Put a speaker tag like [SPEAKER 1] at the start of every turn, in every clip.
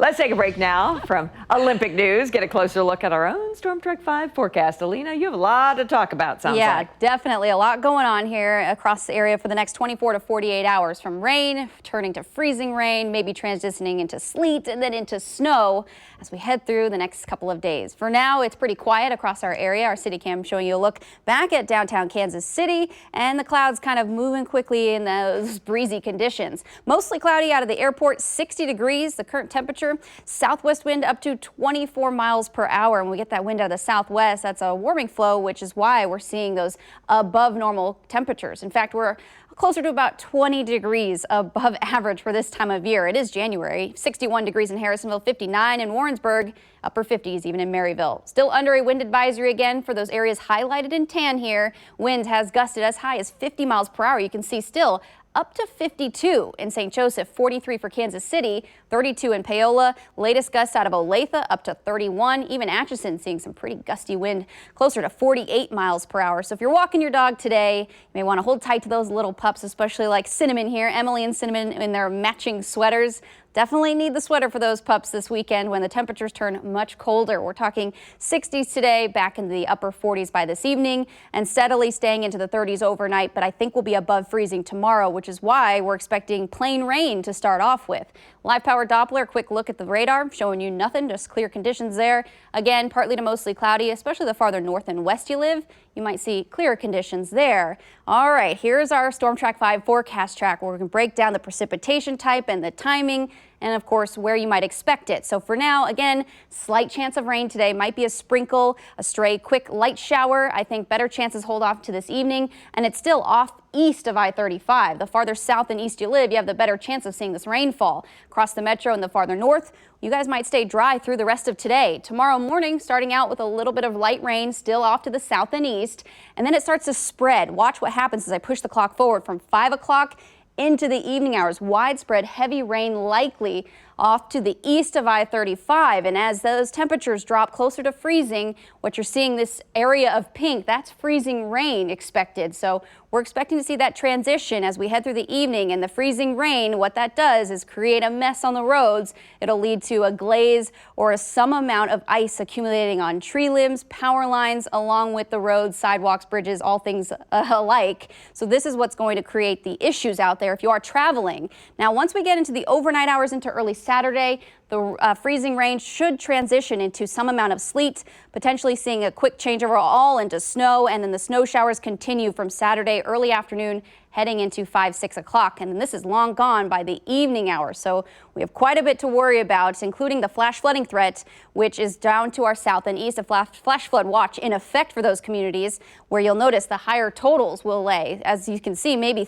[SPEAKER 1] Let's take a break now from Olympic news, get a closer look at our own Storm Track 5 forecast. Alina, you have a lot to talk about, sounds like.
[SPEAKER 2] Yeah, definitely a lot going on here across the area for the next 24 to 48 hours, from rain turning to freezing rain, maybe transitioning into sleet and then into snow as we head through the next couple of days. For now, it's pretty quiet across our area. Our city cam showing you a look back at downtown Kansas City, and the clouds kind of moving quickly in those breezy conditions. Mostly cloudy out of the airport, 60 degrees, the current temperature. Southwest wind up to 24 miles per hour. And we get that wind out of the southwest, that's a warming flow, which is why we're seeing those above normal temperatures. In fact, we're closer to about 20 degrees above average for this time of year. It is January. 61 degrees in Harrisonville, 59 in Warrensburg, upper 50s even in Maryville. Still under a wind advisory again for those areas highlighted in tan here. Wind has gusted as high as 50 miles per hour. You can see still up to 52 in St. Joseph, 43 for Kansas City, 32 in Paola. Latest gusts out of Olathe up to 31. Even Atchison seeing some pretty gusty wind, closer to 48 miles per hour. So if you're walking your dog today, you may want to hold tight to those little pups, especially like Cinnamon here. Emily and Cinnamon in their matching sweaters. Definitely need the sweater for those pups this weekend when the temperatures turn much colder. We're talking 60s today, back in the upper 40s by this evening, and steadily staying into the 30s overnight. But I think we'll be above freezing tomorrow, which is why we're expecting plain rain to start off with. Live power Doppler, quick look at the radar, showing you nothing, just clear conditions there. Again, partly to mostly cloudy, especially the farther north and west you live. You might see clearer conditions there. All right, here's our Storm Track 5 forecast track, where we can break down the precipitation type and the timing, and of course where you might expect it. So for now, again, slight chance of rain today. Might be a sprinkle, a stray quick light shower. I think better chances hold off to this evening, and it's still off east of I-35. The farther south and east you live, you have the better chance of seeing this rainfall. Across the metro and the farther north, you guys might stay dry through the rest of today. Tomorrow morning, starting out with a little bit of light rain still off to the south and east, and then it starts to spread. Watch what happens as I push the clock forward from 5 o'clock into the evening hours. Widespread heavy rain likely off to the east of I-35. And as those temperatures drop closer to freezing, what you're seeing, this area of pink, that's freezing rain expected. So we're expecting to see that transition as we head through the evening, and the freezing rain, what that does is create a mess on the roads. It'll lead to a glaze or some amount of ice accumulating on tree limbs, power lines, along with the roads, sidewalks, bridges, all things alike. So this is what's going to create the issues out there if you are traveling. Now, once we get into the overnight hours into early Saturday, the freezing rain should transition into some amount of sleet, potentially seeing a quick change overall into snow, and then the snow showers continue from Saturday early afternoon heading into 5, 6 o'clock. And then this is long gone by the evening hours. So we have quite a bit to worry about, including the flash flooding threat, which is down to our south and east. A flash flood watch in effect for those communities, where you'll notice the higher totals will lay. As you can see, maybe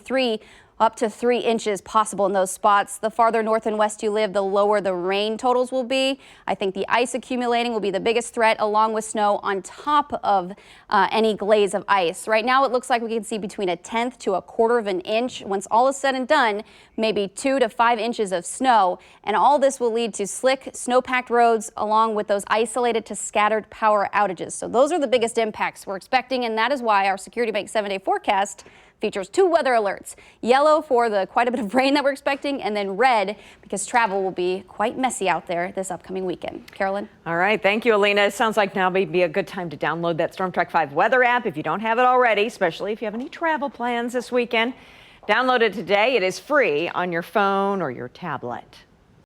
[SPEAKER 2] up to 3 inches possible in those spots. The farther north and west you live, the lower the rain totals will be. I think the ice accumulating will be the biggest threat, along with snow on top of any glaze of ice. Right now, it looks like we can see between 1/10 to 1/4 of an inch. Once all is said and done, maybe 2 to 5 inches of snow. And all this will lead to slick, snow-packed roads, along with those isolated to scattered power outages. So those are the biggest impacts we're expecting, and that is why our Security Bank 7-day forecast features 2 weather alerts. Yellow for the quite a bit of rain that we're expecting, and then red because travel will be quite messy out there this upcoming weekend. Carolyn?
[SPEAKER 1] All right, thank you, Alina. It sounds like now may be a good time to download that Storm Track 5 weather app if you don't have it already, especially if you have any travel plans this weekend. Download it today. It is free on your phone or your tablet.